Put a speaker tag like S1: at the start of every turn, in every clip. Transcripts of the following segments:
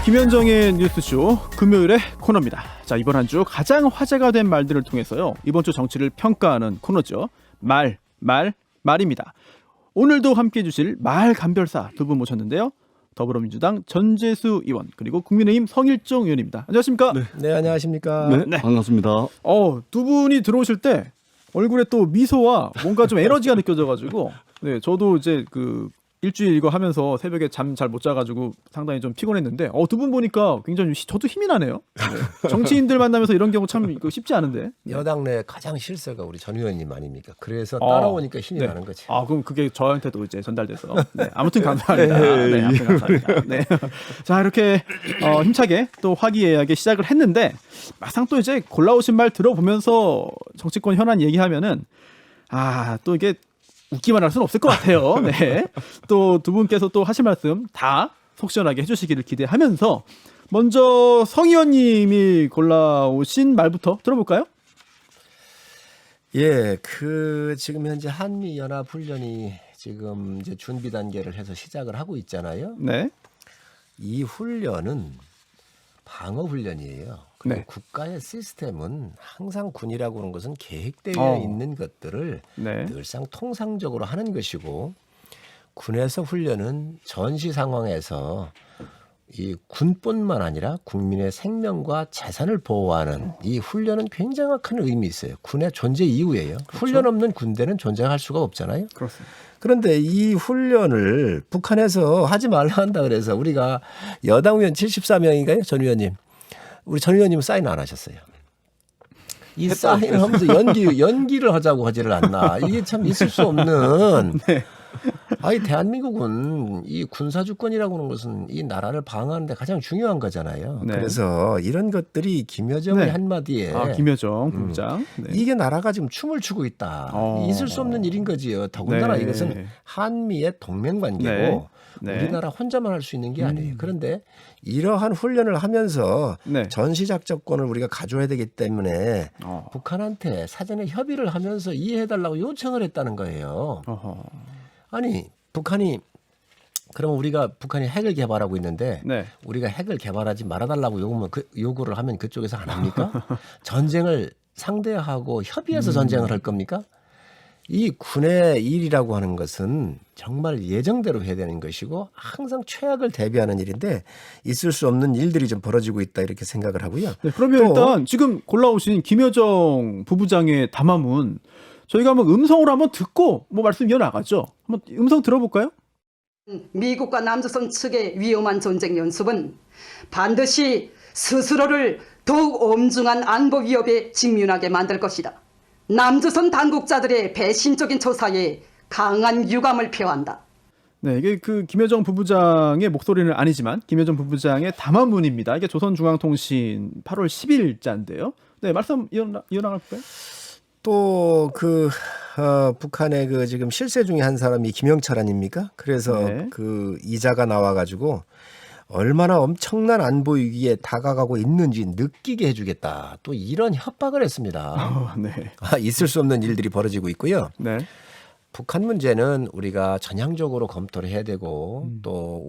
S1: 김현정의 뉴스쇼 금요일의 코너입니다. 자, 이번 한 주 가장 화제가 된 말들을 통해서요, 이번 주 정치를 평가하는 코너죠. 말입니다. 오늘도 함께해 주실 말 감별사 두 분 모셨는데요. 더불어민주당 전재수 의원, 그리고 국민의힘 성일종 의원입니다. 안녕하십니까?
S2: 네, 안녕하십니까?
S3: 네, 반갑습니다.
S1: 두 분이 들어오실 때 얼굴에 또 미소와 뭔가 좀 에너지가 느껴져가지고, 네, 저도 이제 그 일주일 이거 하면서 새벽에 잠 잘 못 자가지고 상당히 좀 피곤했는데, 두 분 보니까 굉장히 저도 힘이 나네요. 네. 정치인들 만나면서 이런 경우 참 이거 쉽지 않은데.
S2: 여당 내 가장 실세가 우리 전 의원님 아닙니까? 그래서 따라오니까 힘이
S1: 네.
S2: 나는 거지.
S1: 그럼 그게 저한테도 이제 전달돼서. 네, 아무튼 감사합니다. 네, 아무튼 감사합니다. 네. 자, 이렇게 힘차게 또 화기애애하게 시작을 했는데, 막상 또 이제 골라오신 말 들어보면서 정치권 현안 얘기하면은 또 이게 웃기만 할 수는 없을 것 같아요. 네. 또 두 분께서 또 하실 말씀 다 속 시원하게 해주시기를 기대하면서, 먼저 성 의원님이 골라오신 말부터 들어볼까요?
S2: 예, 지금 현재 한미 연합 훈련이 지금 이제 준비 단계를 해서 시작을 하고 있잖아요.
S1: 네.
S2: 이 훈련은 방어 훈련이에요. 그리고
S1: 네.
S2: 국가의 시스템은 항상 군이라고 하는 것은 계획되어 있는 것들을
S1: 네.
S2: 늘상 통상적으로 하는 것이고, 군에서 훈련은 전시 상황에서 이 군뿐만 아니라 국민의 생명과 재산을 보호하는 이 훈련은 굉장히 큰 의미 있어요. 군의 존재 이유예요.
S1: 그렇죠.
S2: 훈련 없는 군대는 존재할 수가 없잖아요.
S1: 그렇습니다.
S2: 그런데 이 훈련을 북한에서 하지 말라 한다 그래서 우리가 여당 의원 74명인가요? 전 의원님. 우리 전 의원님은 사인 안 하셨어요. 이 사인을 하면서 연기를 하자고 하지를 않나. 이게 참 있을 수 없는.
S1: 네.
S2: 대한민국은 이 군사주권이라고 하는 것은 이 나라를 방어하는 데 가장 중요한 거잖아요.
S1: 네.
S2: 그래서 이런 것들이 김여정의
S1: 네.
S2: 한마디에
S1: 김여정 부부장. 네.
S2: 이게 나라가 지금 춤을 추고 있다. 있을 수 없는 일인 거지요. 더군다나
S1: 네.
S2: 이것은 한미의 동맹관계고
S1: 네. 네.
S2: 우리나라 혼자만 할 수 있는 게 아니에요. 그런데 이러한 훈련을 하면서
S1: 네.
S2: 전시작전권을 우리가 가져야 되기 때문에
S1: 어.
S2: 북한한테 사전에 협의를 하면서 이해해달라고 요청을 했다는 거예요.
S1: 어허.
S2: 아니 북한이 그러면 우리가 북한이 핵을 개발하고 있는데
S1: 네.
S2: 우리가 핵을 개발하지 말아달라고 요구를 하면 그쪽에서 안 합니까? 전쟁을 상대하고 협의해서 전쟁을 할 겁니까? 이 군의 일이라고 하는 것은 정말 예정대로 해야 되는 것이고 항상 최악을 대비하는 일인데 있을 수 없는 일들이 좀 벌어지고 있다 이렇게 생각을 하고요.
S1: 네, 그러면 일단 지금 골라오신 김여정 부부장의 담화문 저희가 한번 음성으로 한번 듣고 말씀 이어나가죠. 한번 음성 들어볼까요?
S4: 미국과 남조선 측의 위험한 전쟁 연습은 반드시 스스로를 더욱 엄중한 안보 위협에 직면하게 만들 것이다. 남조선 당국자들의 배신적인 처사에 강한 유감을 표한다. 네,
S1: 이게 그 김여정 부부장의 목소리는 아니지만 김여정 부부장의 담화문입니다. 이게 조선중앙통신 8월 10일자인데요. 네, 말씀 이어나갈까요?
S2: 또 북한의 지금 실세 중에 한 사람이 김영철 아닙니까? 그래서
S1: 네.
S2: 그 이자가 나와가지고 얼마나 엄청난 안보 위기에 다가가고 있는지 느끼게 해주겠다. 또 이런 협박을 했습니다.
S1: 네.
S2: 있을 수 없는 일들이 벌어지고 있고요.
S1: 네.
S2: 북한 문제는 우리가 전향적으로 검토를 해야 되고 또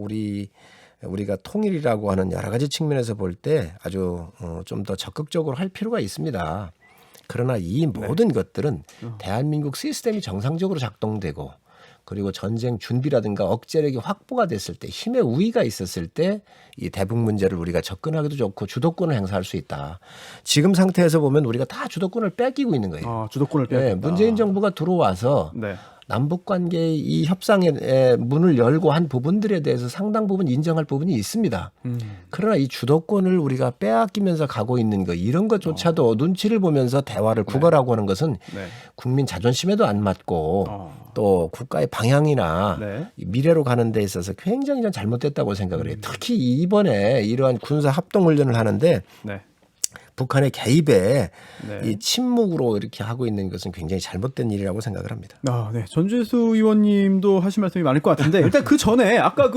S2: 우리가 통일이라고 하는 여러 가지 측면에서 볼 때 아주 좀 더 적극적으로 할 필요가 있습니다. 그러나 이 모든 것들은 대한민국 시스템이 정상적으로 작동되고 그리고 전쟁 준비라든가 억제력이 확보가 됐을 때 힘의 우위가 있었을 때 이 대북 문제를 우리가 접근하기도 좋고 주도권을 행사할 수 있다. 지금 상태에서 보면 우리가 다 주도권을 뺏기고 있는 거예요.
S1: 주도권을 뺏겼다.
S2: 네, 문재인 정부가 들어와서
S1: 네.
S2: 남북관계의 이 협상의 문을 열고 한 부분들에 대해서 상당 부분 인정할 부분이 있습니다. 그러나 이 주도권을 우리가 빼앗기면서 가고 있는 거 이런 것조차도 눈치를 보면서 대화를 구걸하고 하는 것은
S1: 네.
S2: 국민 자존심에도 안 맞고 또 국가의 방향이나
S1: 네.
S2: 미래로 가는 데 있어서 굉장히 좀 잘못됐다고 생각을 해요. 특히 이번에 이러한 군사 합동훈련을 하는데
S1: 네.
S2: 북한의 개입에
S1: 네.
S2: 이 침묵으로 이렇게 하고 있는 것은 굉장히 잘못된 일이라고 생각을 합니다.
S1: 네. 전재수 의원님도 하실 말씀이 많을 것 같은데 일단 그 전에 아까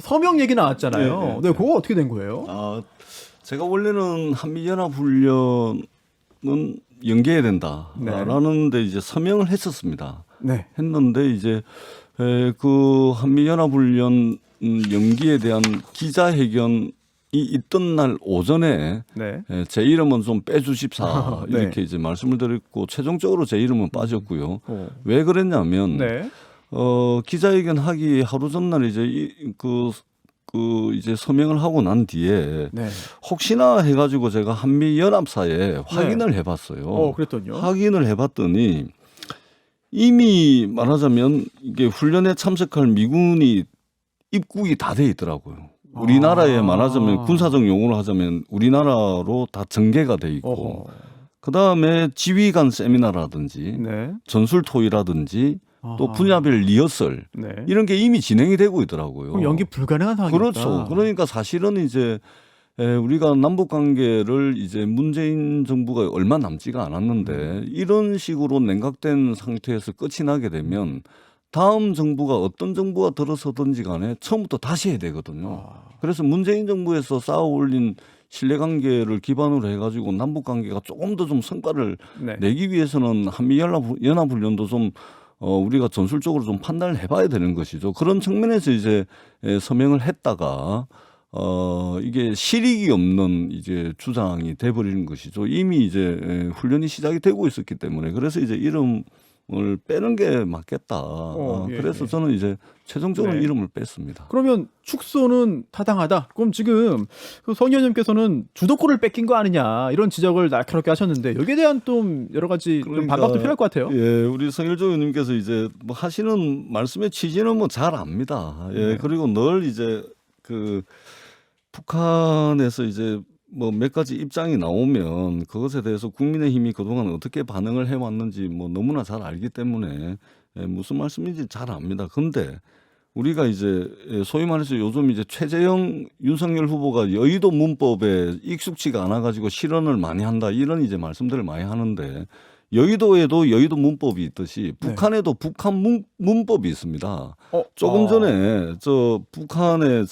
S1: 서명 얘기 나왔잖아요. 네, 그거 어떻게 된 거예요?
S3: 제가 원래는 한미연합훈련은 연계해야 된다라는 데 이제 서명을 했었습니다.
S1: 네.
S3: 했는데 이제 그 한미연합훈련 연기에 대한 기자회견 있던 날 오전에
S1: 네.
S3: 제 이름은 좀 빼주십사
S1: 네.
S3: 이렇게 이제 말씀을 드렸고 최종적으로 제 이름은 빠졌고요.
S1: 어.
S3: 왜 그랬냐면
S1: 네.
S3: 기자회견 하기 하루 전날 이제 그 이제 서명을 하고 난 뒤에
S1: 네.
S3: 혹시나 해가지고 제가 한미 연합사에 확인을 해봤어요.
S1: 그랬더니요.
S3: 확인을 해봤더니 이미 말하자면 이게 훈련에 참석할 미군이 입국이 다 돼 있더라고요. 우리나라에 말하자면 군사적 용어로 하자면 우리나라로 다 전개가 돼 있고
S1: 어허.
S3: 그 다음에 지휘관 세미나라든지
S1: 네.
S3: 전술 토의라든지 또
S1: 아하.
S3: 분야별 리허설
S1: 네.
S3: 이런 게 이미 진행이 되고 있더라고요.
S1: 그럼 연기 불가능한 상황이다.
S3: 그렇죠. 그러니까 사실은 이제 우리가 남북 관계를 이제 문재인 정부가 얼마 남지가 않았는데 이런 식으로 냉각된 상태에서 끝이 나게 되면 다음 정부가 어떤 정부가 들어서든지 간에 처음부터 다시 해야 되거든요. 그래서 문재인 정부에서 쌓아 올린 신뢰관계를 기반으로 해가지고 남북 관계가 조금 더 좀 성과를
S1: 네.
S3: 내기 위해서는 한미연합훈련도 좀 우리가 전술적으로 좀 판단을 해봐야 되는 것이죠. 그런 측면에서 이제 서명을 했다가 이게 실익이 없는 이제 주장이 돼버리는 것이죠. 이미 이제 훈련이 시작이 되고 있었기 때문에 그래서 이제 이름을 빼는 게 맞겠다.
S1: 예,
S3: 그래서
S1: 예.
S3: 저는 이제 최종적으로
S1: 네.
S3: 이름을 뺐습니다.
S1: 그러면 축소는 타당하다. 그럼 지금 성 의원님께서는 주도권을 뺏긴 거 아니냐 이런 지적을 날카롭게 하셨는데 여기에 대한 좀 여러 가지 좀 반박도 필요할 것 같아요.
S3: 예, 우리 성일조 의원님께서 이제 뭐 하시는 말씀의 취지는 뭐 잘 압니다. 예,
S1: 네.
S3: 그리고 늘 이제 그 북한에서 이제 뭐 몇 가지 입장이 나오면 그것에 대해서 국민의힘이 그동안 어떻게 반응을 해왔는지 뭐 너무나 잘 알기 때문에 무슨 말씀인지 잘 압니다. 근데 우리가 이제 소위 말해서 요즘 이제 최재형 윤석열 후보가 여의도 문법에 익숙치가 않아가지고 실언을 많이 한다 이런 이제 말씀들을 많이 하는데 여의도에도 여의도 문법이 있듯이 북한에도 북한 문법이 있습니다. 조금 전에 저 북한의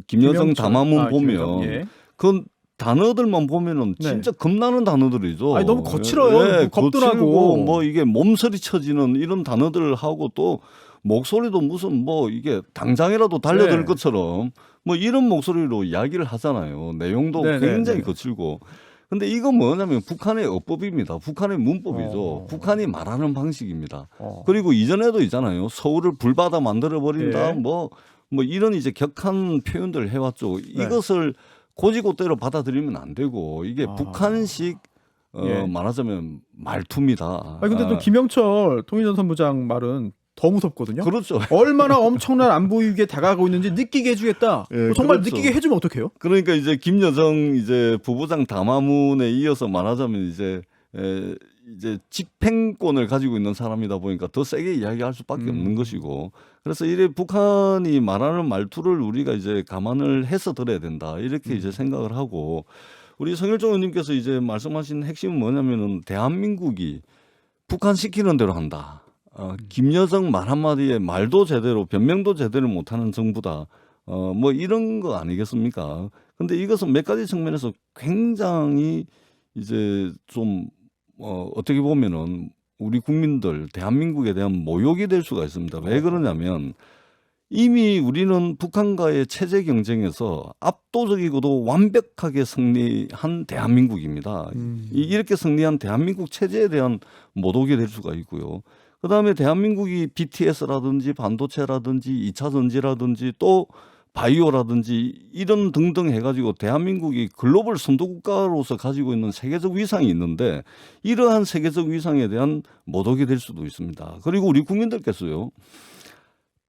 S3: 김여정 담화문 보면
S1: 예.
S3: 그 단어들만 보면은
S1: 네.
S3: 진짜 겁나는 단어들이죠.
S1: 아니, 너무 거칠어요.
S3: 예,
S1: 겁도
S3: 거칠고
S1: 나고.
S3: 뭐 이게 몸서리 쳐지는 이런 단어들을 하고 또 목소리도 무슨 뭐 이게 당장이라도 달려들
S1: 네.
S3: 것처럼 뭐 이런 목소리로 이야기를 하잖아요. 내용도
S1: 네,
S3: 굉장히
S1: 네.
S3: 거칠고. 근데 이건 뭐냐면 북한의 어법입니다. 북한의 문법이죠. 북한이 말하는 방식입니다. 그리고 이전에도 있잖아요. 서울을 불바다 만들어 버린다.
S1: 예.
S3: 뭐 이런 이제 격한 표현들을 해왔죠. 이것을 고지고대로 받아들이면 안 되고 이게 북한식
S1: 예.
S3: 말하자면 말투입니다.
S1: 아니 근데 또 김영철 통일전 선부장 말은 더 무섭거든요.
S3: 그렇죠.
S1: 얼마나 엄청난 안보 위기에 다가가고 있는지 느끼게 해주겠다.
S3: 예,
S1: 정말
S3: 그렇죠.
S1: 느끼게 해주면 어떡해요?
S3: 그러니까 이제 김여정 이제 부부장 담화문에 이어서 말하자면 이제 집행권을 가지고 있는 사람이다 보니까 더 세게 이야기할 수밖에 없는 것이고 그래서 이래 북한이 말하는 말투를 우리가 이제 감안을 해서 들어야 된다 이렇게 이제 생각을 하고 우리 성일종 의원님께서 이제 말씀하신 핵심은 뭐냐면은 대한민국이 북한 시키는 대로 한다. 김여정 말 한마디에 말도 제대로 변명도 제대로 못하는 정부다. 뭐 이런 거 아니겠습니까? 근데 이것은 몇 가지 측면에서 굉장히 이제 좀 어떻게 보면은 우리 국민들 대한민국에 대한 모욕이 될 수가 있습니다. 왜 그러냐면 이미 우리는 북한과의 체제 경쟁에서 압도적이고도 완벽하게 승리한 대한민국입니다. 이렇게 승리한 대한민국 체제에 대한 모독이 될 수가 있고요. 그다음에 대한민국이 BTS라든지 반도체라든지 2차 전지라든지 또 바이오라든지 이런 등등 해가지고 대한민국이 글로벌 선도국가로서 가지고 있는 세계적 위상이 있는데 이러한 세계적 위상에 대한 모독이 될 수도 있습니다. 그리고 우리 국민들께서요.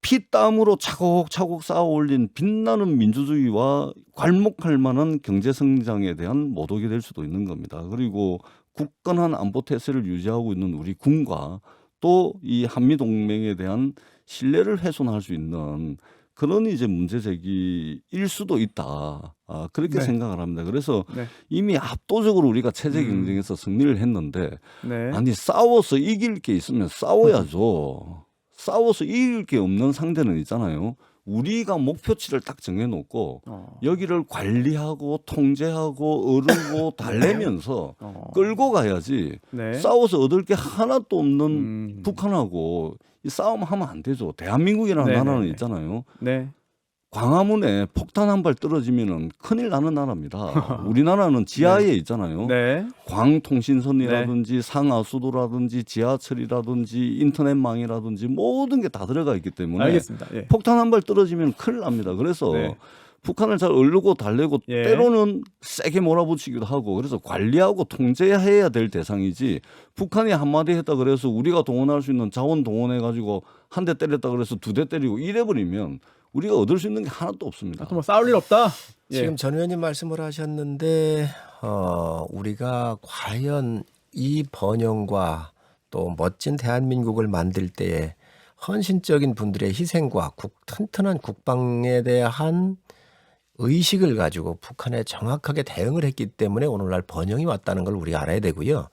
S3: 피땀으로 차곡차곡 쌓아 올린 빛나는 민주주의와 괄목할 만한 경제성장에 대한 모독이 될 수도 있는 겁니다. 그리고 굳건한 안보 태세를 유지하고 있는 우리 군과 또 이 한미동맹에 대한 신뢰를 훼손할 수 있는 그런 이제 문제 제기일 수도 있다. 그렇게
S1: 네.
S3: 생각을 합니다. 그래서
S1: 네.
S3: 이미 압도적으로 우리가 체제 경쟁에서 승리를 했는데
S1: 네.
S3: 아니 싸워서 이길 게 있으면 싸워야죠. 싸워서 이길 게 없는 상대는 있잖아요. 우리가 목표치를 딱 정해놓고 여기를 관리하고 통제하고 어르고 달래면서 끌고 가야지
S1: 네.
S3: 싸워서 얻을 게 하나도 없는 북한하고 이 싸움 하면 안 되죠. 대한민국이라는
S1: 네네네.
S3: 나라는 있잖아요.
S1: 네.
S3: 광화문에 폭탄 한 발 떨어지면은 큰일 나는 나라입니다. 우리나라는 지하에 있잖아요.
S1: 네.
S3: 광통신선이라든지 상하수도라든지 지하철이라든지 인터넷망이라든지 모든 게 다 들어가 있기 때문에
S1: 알겠습니다. 예.
S3: 폭탄 한 발 떨어지면 큰일 납니다. 그래서
S1: 네.
S3: 북한을 잘 얼르고 달래고
S1: 예.
S3: 때로는 세게 몰아붙이기도 하고 그래서 관리하고 통제해야 될 대상이지 북한이 한마디 했다 그래서 우리가 동원할 수 있는 자원 동원해가지고 한 대 때렸다 그래서 두 대 때리고 이래버리면 우리가 얻을 수 있는 게 하나도 없습니다.
S1: 또 뭐 싸울 일 없다. 예.
S2: 지금 전 의원님 말씀을 하셨는데 우리가 과연 이 번영과 또 멋진 대한민국을 만들 때에 헌신적인 분들의 희생과 튼튼한 국방에 대한 의식을 가지고 북한에 정확하게 대응을 했기 때문에 오늘날 번영이 왔다는 걸 우리가 알아야 되고요.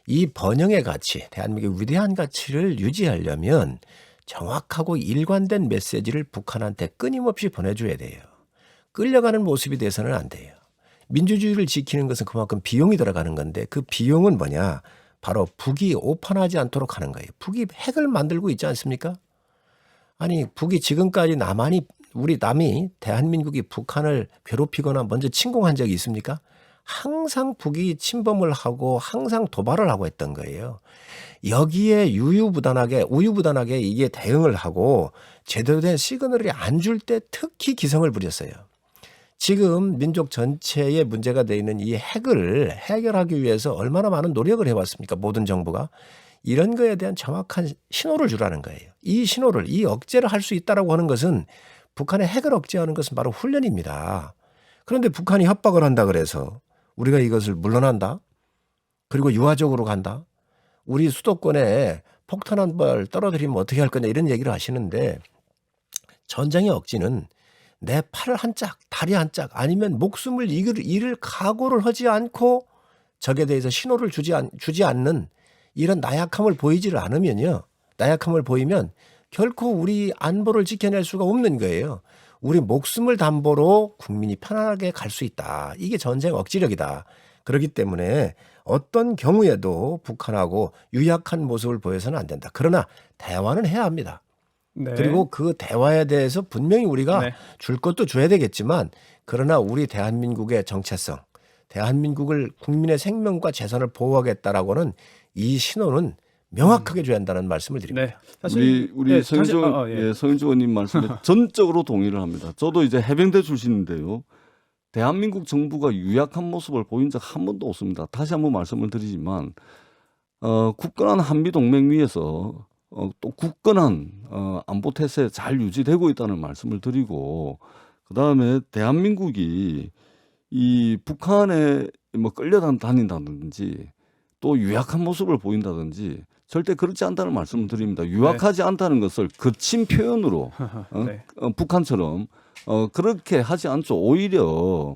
S2: 이 번영의 가치, 대한민국의 위대한 가치를 유지하려면 정확하고 일관된 메시지를 북한한테 끊임없이 보내줘야 돼요. 끌려가는 모습이 돼서는 안 돼요. 민주주의를 지키는 것은 그만큼 비용이 들어가는 건데 그 비용은 뭐냐? 바로 북이 오판하지 않도록 하는 거예요. 북이 핵을 만들고 있지 않습니까? 아니 북이 지금까지 우리 남이 대한민국이 북한을 괴롭히거나 먼저 침공한 적이 있습니까? 항상 북이 침범을 하고 항상 도발을 하고 했던 거예요. 여기에 우유부단하게 이게 대응을 하고 제대로 된 시그널이 안 줄 때 특히 기성을 부렸어요. 지금 민족 전체에 문제가 되어 있는 이 핵을 해결하기 위해서 얼마나 많은 노력을 해왔습니까? 모든 정부가. 이런 거에 대한 정확한 신호를 주라는 거예요. 이 신호를, 이 억제를 할 수 있다라고 하는 것은 북한의 핵을 억제하는 것은 바로 훈련입니다. 그런데 북한이 협박을 한다 그래서 우리가 이것을 물러난다? 그리고 유화적으로 간다? 우리 수도권에 폭탄 한 발 떨어뜨리면 어떻게 할 거냐 이런 얘기를 하시는데 전쟁의 억지는 내 팔 한 짝, 다리 한 짝 아니면 목숨을 잃을 각오를 하지 않고 적에 대해서 신호를 주지 않는 이런 나약함을 보이지를 않으면요. 나약함을 보이면 결코 우리 안보를 지켜낼 수가 없는 거예요. 우리 목숨을 담보로 국민이 편안하게 갈 수 있다. 이게 전쟁 억지력이다. 그렇기 때문에 어떤 경우에도 북한하고 유약한 모습을 보여서는 안 된다. 그러나 대화는 해야 합니다.
S1: 네.
S2: 그리고 그 대화에 대해서 분명히 우리가
S1: 네.
S2: 줄 것도 줘야 되겠지만 그러나 우리 대한민국의 정체성, 대한민국을 국민의 생명과 재산을 보호하겠다라고 하는 이 신호는 명확하게 줘야 한다는 말씀을 드립니다.
S1: 네. 사실
S3: 우리
S1: 네,
S3: 성인조 의원님 말씀에 전적으로 동의를 합니다. 저도 이제 해병대 출신인데요. 대한민국 정부가 유약한 모습을 보인 적 한 번도 없습니다. 다시 한번 말씀을 드리지만 굳건한 한미 동맹 위에서 또 굳건한 안보 태세 잘 유지되고 있다는 말씀을 드리고 그다음에 대한민국이 이 북한에 뭐 끌려다닌다든지 또 유약한 모습을 보인다든지 절대 그렇지 않다는 말씀을 드립니다. 유약하지 않다는 것을 거친 표현으로
S1: 네.
S3: 북한처럼 그렇게 하지 않죠. 오히려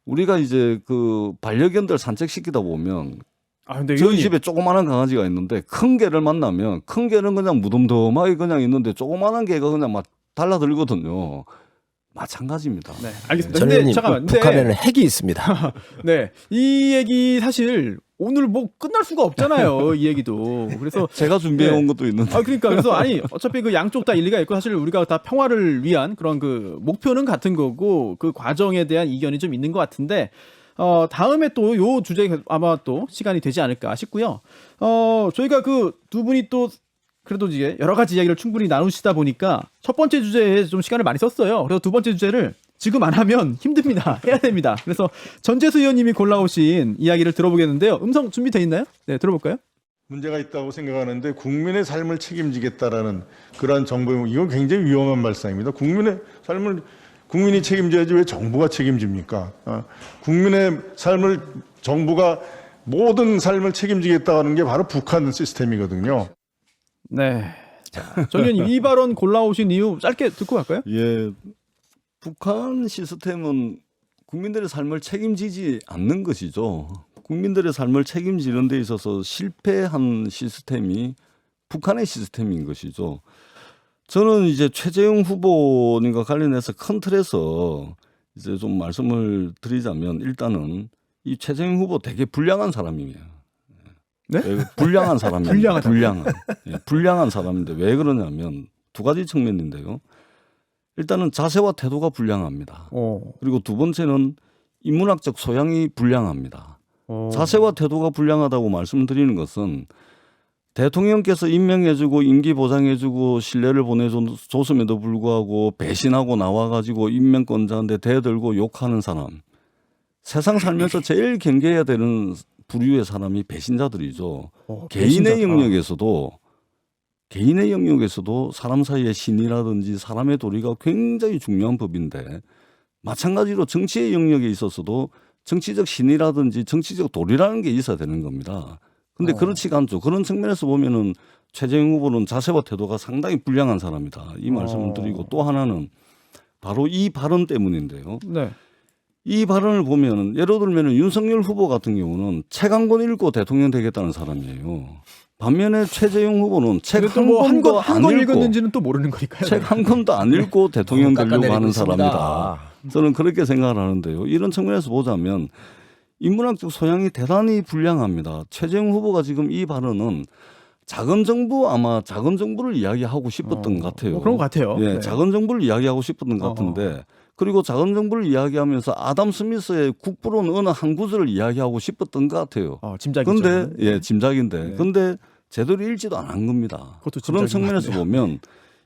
S3: 우리가 이제 그 반려견들 산책시키다 보면
S1: 근데
S3: 저희
S1: 의원님,
S3: 집에 조그마한 강아지가 있는데 큰 개를 만나면 큰 개는 그냥 무덤덤하게 그냥 있는데 조그마한 개가 그냥 막 달라들거든요. 마찬가지입니다.
S1: 네, 알겠습니다.
S2: 전
S1: 근데
S2: 의원님,
S1: 잠깐만.
S2: 북한에는 핵이 있습니다.
S1: 네, 이 얘기 사실 오늘 뭐 끝날 수가 없잖아요. 이 얘기도. 그래서
S3: 제가 준비해 온 것도 있는데.
S1: 그러니까 그래서 어차피 그 양쪽 다 일리가 있고 사실 우리가 다 평화를 위한 그런 그 목표는 같은 거고 그 과정에 대한 이견이 좀 있는 것 같은데 다음에 또 요 주제 아마 또 시간이 되지 않을까 싶고요. 저희가 그 두 분이 또 그래도 이제 여러 가지 이야기를 충분히 나누시다 보니까 첫 번째 주제에 좀 시간을 많이 썼어요. 그래서 두 번째 주제를 지금 안 하면 힘듭니다. 해야 됩니다. 그래서 전재수 의원님이 골라오신 이야기를 들어보겠는데요. 음성 준비돼 있나요? 네, 들어볼까요?
S5: 문제가 있다고 생각하는데 국민의 삶을 책임지겠다라는 그러한 정부의 이건 굉장히 위험한 발상입니다. 국민의 삶을 국민이 책임져야지 왜 정부가 책임집니까? 국민의 삶을 정부가 모든 삶을 책임지겠다는 게 바로 북한 시스템이거든요.
S1: 네. 자, 정 의원님 이 발언 골라오신 이유 짧게 듣고 갈까요?
S3: 예, 북한 시스템은 국민들의 삶을 책임지지 않는 것이죠. 국민들의 삶을 책임지는 데 있어서 실패한 시스템이 북한의 시스템인 것이죠. 저는 이제 최재형 후보님과 관련해서 큰 틀에서 이제 좀 말씀을 드리자면 일단은 이 최재형 후보 되게 불량한 사람이에요.
S1: 네?
S3: 불량한 사람입니다.
S1: 불량하다.
S3: 불량한 사람인데 왜 그러냐면 두 가지 측면인데요. 일단은 자세와 태도가 불량합니다.
S1: 어.
S3: 그리고 두 번째는 인문학적 소양이 불량합니다.
S1: 어.
S3: 자세와 태도가 불량하다고 말씀드리는 것은 대통령께서 임명해주고 임기 보장해주고 신뢰를 보내줬음에도 불구하고 배신하고 나와가지고 임명권자한테 대들고 욕하는 사람. 세상 살면서 제일 경계해야 되는 부류의 사람이 배신자들이죠. 개인의 영역에서도 사람 사이의 신이라든지 사람의 도리가 굉장히 중요한 법인데 마찬가지로 정치의 영역에 있어서도 정치적 신이라든지 정치적 도리라는 게 있어야 되는 겁니다. 근데 그렇지가 않죠. 그런 측면에서 보면은 최재형 후보는 자세와 태도가 상당히 불량한 사람이다. 이 말씀을 드리고 또 하나는 바로 이 발언 때문인데요.
S1: 네.
S3: 이 발언을 보면은 예를 들면은 윤석열 후보 같은 경우는 책 한 권 읽고 대통령 되겠다는 사람이에요. 반면에 최재형 후보는 책 한 권도
S1: 한
S3: 안
S1: 권
S3: 읽고
S1: 읽었는지는 또 모르는 거니까요.
S3: 책 한 권도 안 읽고 대통령 되려고
S2: 깎아내리고
S3: 하는
S2: 있습니다.
S3: 사람이다. 저는 그렇게 생각을 하는데요. 이런 측면에서 보자면 인문학적 소양이 대단히 불량합니다. 최재형 후보가 지금 이 발언은 작은 정부를 이야기하고 싶었던 것 같아요.
S1: 뭐 그런 것 같아요.
S3: 예,
S1: 네.
S3: 작은 정부를 이야기하고 싶었던 것 같은데 그리고 작은 정부를 이야기하면서 아담 스미스의 국부론 어느 한 구절을 이야기하고 싶었던 것 같아요.
S1: 짐작이죠.
S3: 근데 예, 짐작인데.
S1: 네.
S3: 근데 제대로 읽지도 않은 겁니다.
S1: 그것도
S3: 그런
S1: 짐작인
S3: 측면에서
S1: 것 같네요.
S3: 보면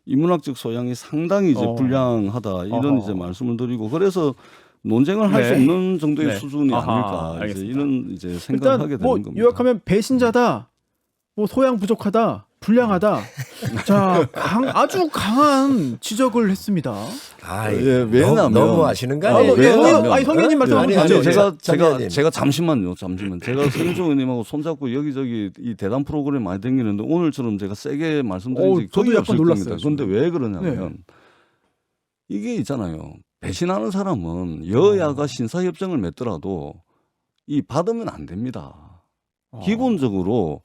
S3: 인문학적 소양이 상당히 이제 불량하다 이런
S1: 어허.
S3: 이제 말씀을 드리고 그래서 논쟁을 할 수
S1: 네.
S3: 없는 정도의
S1: 네.
S3: 수준이
S1: 아하,
S3: 아닐까 이제
S1: 알겠습니다.
S3: 이런 이제 생각을
S1: 일단
S3: 하게 되는
S1: 뭐
S3: 겁니다.
S1: 요약하면 배신자다, 뭐 소양 부족하다, 불량하다. 자, 아주 강한 지적을 했습니다.
S3: 예, 왜냐하면
S2: 너무 아시는 거
S1: 아,
S2: 아니에요?
S1: 뭐,
S3: 왜냐하면-
S1: 아니 성현님 말씀
S2: 아니,
S1: 하죠.
S2: 아니,
S3: 제가 잠시만요. 제가 성일종 의원님하고 손잡고 여기저기 이 대담 프로그램 많이 다니는데 오늘처럼 제가 세게 말씀드린 적이
S1: 저도
S3: 거의
S1: 약간
S3: 없을
S1: 놀랐어요,
S3: 겁니다.
S1: 지금.
S3: 그런데 왜 그러냐면 이게 있잖아요. 배신하는 사람은 여야가 신사협정을 맺더라도 이 받으면 안 됩니다. 기본적으로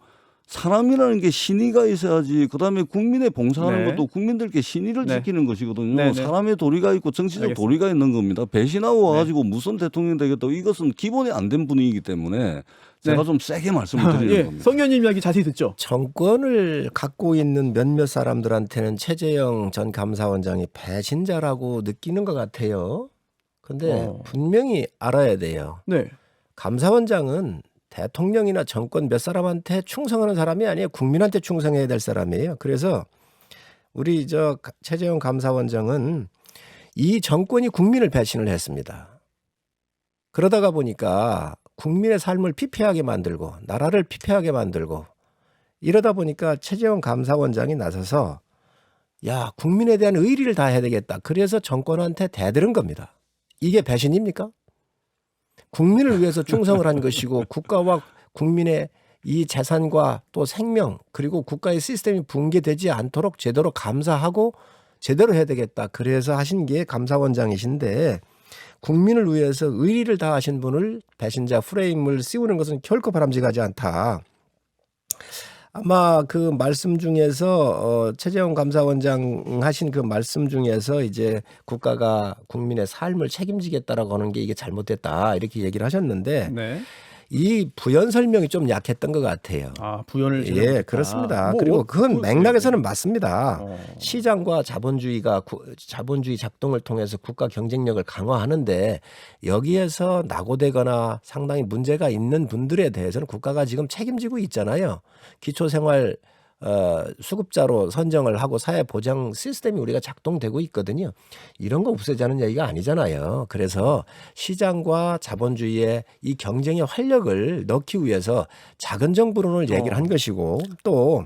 S3: 사람이라는 게 신의가 있어야지. 그다음에 국민의 봉사하는
S1: 네.
S3: 것도 국민들께 신의를
S1: 네.
S3: 지키는 것이거든요.
S1: 네, 네.
S3: 사람의 도리가 있고 정치적
S1: 알겠습니다.
S3: 도리가 있는 겁니다. 배신하고
S1: 네.
S3: 와가지고 무슨 대통령 되겠다고 이것은 기본이 안 된 분위기이기 때문에 제가
S1: 네.
S3: 좀 세게 말씀을 드리는
S1: 예,
S3: 겁니다.
S1: 성현님 이야기 자세히 듣죠.
S2: 정권을 갖고 있는 몇몇 사람들한테는 최재형 전 감사원장이 배신자라고 느끼는 것 같아요. 근데 분명히 알아야 돼요.
S1: 네.
S2: 감사원장은 대통령이나 정권 몇 사람한테 충성하는 사람이 아니에요. 국민한테 충성해야 될 사람이에요. 그래서 우리 최재형 감사원장은 이 정권이 국민을 배신을 했습니다. 그러다가 보니까 국민의 삶을 피폐하게 만들고 나라를 피폐하게 만들고 이러다 보니까 최재형 감사원장이 나서서 야, 국민에 대한 의리를 다해야 되겠다. 그래서 정권한테 대들은 겁니다. 이게 배신입니까? 국민을 위해서 충성을 한 것이고 국가와 국민의 이 재산과 또 생명 그리고 국가의 시스템이 붕괴되지 않도록 제대로 감사하고 제대로 해야 되겠다. 그래서 하신 게 감사원장이신데 국민을 위해서 의리를 다하신 분을 배신자 프레임을 씌우는 것은 결코 바람직하지 않다. 아마 그 말씀 중에서 최재형 감사원장 하신 그 말씀 중에서 이제 국가가 국민의 삶을 책임지겠다라고 하는 게 이게 잘못됐다 이렇게 얘기를 하셨는데
S1: 네.
S2: 이 부연 설명이 좀 약했던 것 같아요.
S1: 부연을
S2: 예, 그렇습니다.
S1: 뭐,
S2: 그리고 그건
S1: 뭐,
S2: 맥락에서는 맞습니다.
S1: 어.
S2: 시장과 자본주의 작동을 통해서 국가 경쟁력을 강화하는데 여기에서 낙오되거나 상당히 문제가 있는 분들에 대해서는 국가가 지금 책임지고 있잖아요. 기초생활 수급자로 선정을 하고 사회보장 시스템이 우리가 작동되고 있거든요. 이런 거 없애자는 얘기가 아니잖아요. 그래서 시장과 자본주의의 이 경쟁의 활력을 넣기 위해서 작은 정부론을 얘기를 한 것이고 또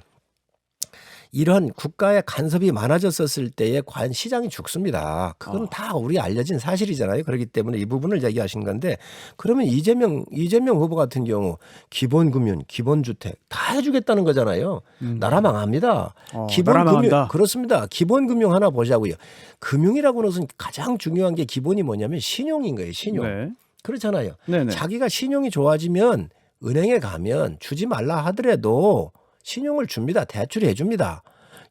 S2: 이런 국가의 간섭이 많아졌었을 때에 과연 시장이 죽습니다. 그건 다 우리 알려진 사실이잖아요. 그렇기 때문에 이 부분을 얘기하신 건데 그러면 이재명 후보 같은 경우 기본금융, 기본주택 다 해주겠다는 거잖아요. 나라 망합니다.
S1: 나라 망한다.
S2: 그렇습니다. 기본금융 하나 보자고요. 금융이라고 하는 것은 가장 중요한 게 기본이 뭐냐면 신용인 거예요. 신용.
S1: 네.
S2: 그렇잖아요.
S1: 네네.
S2: 자기가 신용이 좋아지면 은행에 가면 주지 말라 하더라도 신용을 줍니다. 대출해 줍니다.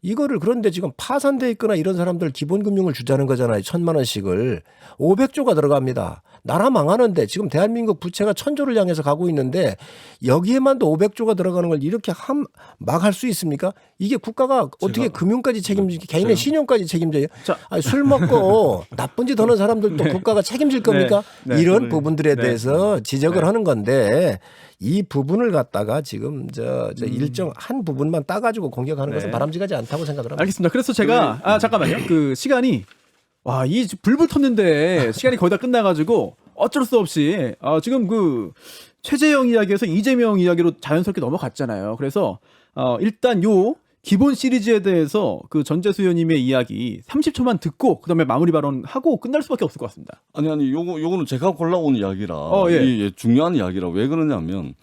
S2: 이거를 그런데 지금 파산돼 있거나 이런 사람들 기본금융을 주자는 거잖아요. 1,000만 원씩을 500조가 들어갑니다. 나라 망하는데 지금 대한민국 부채가 1,000조를 향해서 가고 있는데 여기에만도 500조가 들어가는 걸 이렇게 막 할 수 있습니까? 이게 국가가 어떻게 금융까지 책임지게 개인의 신용까지 책임져요? 아니, 술 먹고 나쁜 짓 하는 사람들도 국가가 책임질 겁니까?
S1: 네.
S2: 이런 부분들에
S1: 네.
S2: 대해서 지적을 하는 건데 이 부분을 갖다가 지금 저 일정 한 부분만 따가지고 공격하는 것은 바람직하지 않다고 생각을 합니다.
S1: 알겠습니다. 그래서 제가 잠깐만요. 그 시간이 이 불 붙었는데 시간이 거의 다 끝나가지고 어쩔 수 없이 지금 그 최재형 이야기에서 이재명 이야기로 자연스럽게 넘어갔잖아요. 그래서 일단 요 기본 시리즈에 대해서 그 전재수 의원님의 이야기 30초만 듣고 그다음에 마무리 발언하고 끝날 수밖에 없을 것 같습니다.
S3: 아니 요거는 제가 골라온 이야기라
S1: 예.
S3: 이 중요한 이야기라. 왜 그러냐면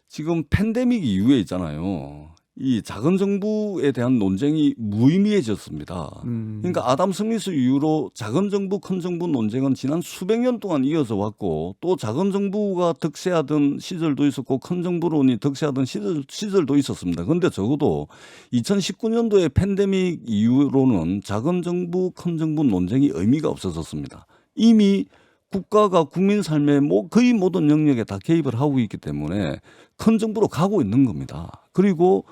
S3: 지금 팬데믹 이후에 있잖아요. 이 작은 정부에 대한 논쟁이 무의미해졌습니다. 그러니까 아담 스미스 이후로 작은 정부, 큰 정부 논쟁은 지난 수백 년 동안 이어져 왔고 또 작은 정부가 득세하던 시절도 있었고 큰 정부론이 득세하던 시절도 있었습니다. 그런데 적어도 2019년도에 팬데믹 이후로는 작은 정부, 큰 정부 논쟁이 의미가 없어졌습니다. 이미 국가가 국민 삶의 거의 모든 영역에 다 개입을 하고 있기 때문에 큰 정부로 가고 있는 겁니다. 그리고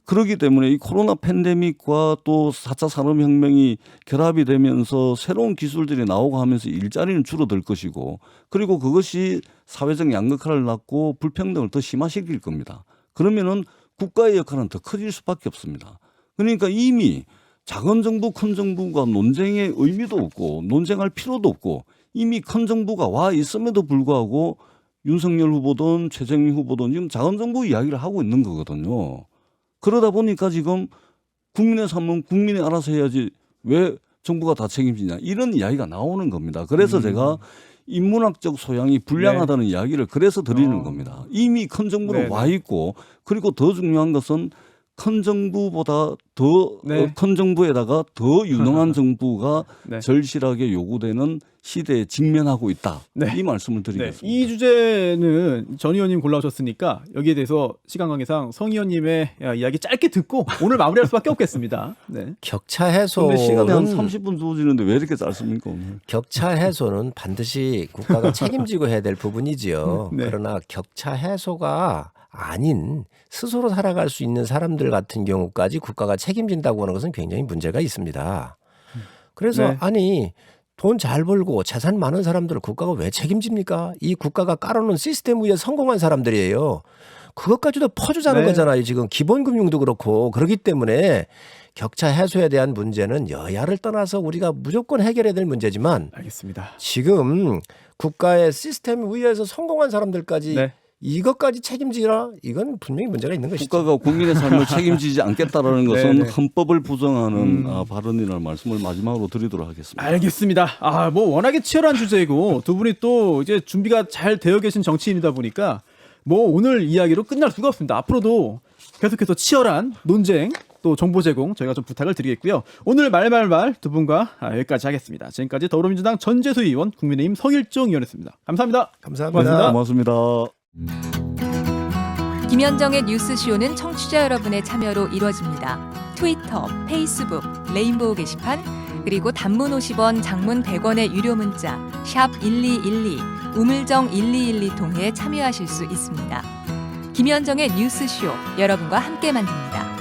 S3: 그러기 때문에 이 코로나 팬데믹과 또 4차 산업혁명이 결합이 되면서 새로운 기술들이 나오고 하면서 일자리는 줄어들 것이고 그리고 그것이 사회적 양극화를 낳고 불평등을 더 심화시킬 겁니다. 그러면은 국가의 역할은 더 커질 수밖에 없습니다. 그러니까 이미 작은 정부, 큰 정부가 논쟁의 의미도 없고 논쟁할 필요도 없고 이미 큰 정부가 와 있음에도 불구하고 윤석열 후보든 최재형 후보든 지금 작은 정부 이야기를 하고 있는 거거든요. 그러다 보니까 지금 국민의 삶은 국민이 알아서 해야지 왜 정부가 다 책임지냐 이런 이야기가 나오는 겁니다. 그래서 제가 인문학적 소양이 불량하다는 이야기를 그래서 드리는 겁니다. 이미 큰 정부로 와 있고 그리고 더 중요한 것은 큰 정부보다 더 큰 정부에다가 더 유능한 정부가 절실하게 요구되는 시대에 직면하고 있다. 이 말씀을 드리겠습니다.
S1: 이 주제는 전 의원님 골라오셨으니까 여기에 대해서 시간 관계상 성 의원님의 이야기 짧게 듣고 오늘 마무리할 수밖에 없겠습니다.
S2: 격차 해소는
S3: 근데 시간이 한 30분 주어지는데 왜 이렇게 짧습니까 오늘?
S2: 격차 해소는 반드시 국가가 책임지고 해야 될 부분이지요. 그러나 격차 해소가 아닌 스스로 살아갈 수 있는 사람들 같은 경우까지 국가가 책임진다고 하는 것은 굉장히 문제가 있습니다. 그래서 아니 돈 잘 벌고 재산 많은 사람들을 국가가 왜 책임집니까? 이 국가가 깔아놓은 시스템 위에 성공한 사람들이에요. 그것까지도 퍼주자는 거잖아요. 지금 기본금융도 그렇고 그렇기 때문에 격차 해소에 대한 문제는 여야를 떠나서 우리가 무조건 해결해야 될 문제지만
S1: 알겠습니다.
S2: 지금 국가의 시스템 위에서 성공한 사람들까지 이것까지 책임지라 이건 분명히 문제가 있는 것이죠.
S3: 국가가 국민의 삶을 책임지지 않겠다라는 것은 헌법을 부정하는 발언이라는 말씀을 마지막으로 드리도록 하겠습니다.
S1: 알겠습니다. 워낙에 치열한 주제이고 두 분이 또 이제 준비가 잘 되어 계신 정치인이다 보니까 오늘 이야기로 끝날 수가 없습니다. 앞으로도 계속해서 치열한 논쟁 또 정보 제공 저희가 좀 부탁을 드리겠고요. 오늘 말말말 두 분과 여기까지 하겠습니다. 지금까지 더불어민주당 전재수 의원, 국민의힘 성일종 의원이었습니다. 감사합니다.
S2: 감사합니다.
S3: 고맙습니다.
S6: 김현정의 뉴스쇼는 청취자 여러분의 참여로 이루어집니다. 트위터, 페이스북, 레인보우 게시판, 그리고 단문 50원, 장문 100원의 유료 문자 샵 1212, 우물정 1212 통해 참여하실 수 있습니다. 김현정의 뉴스쇼 여러분과 함께 만듭니다.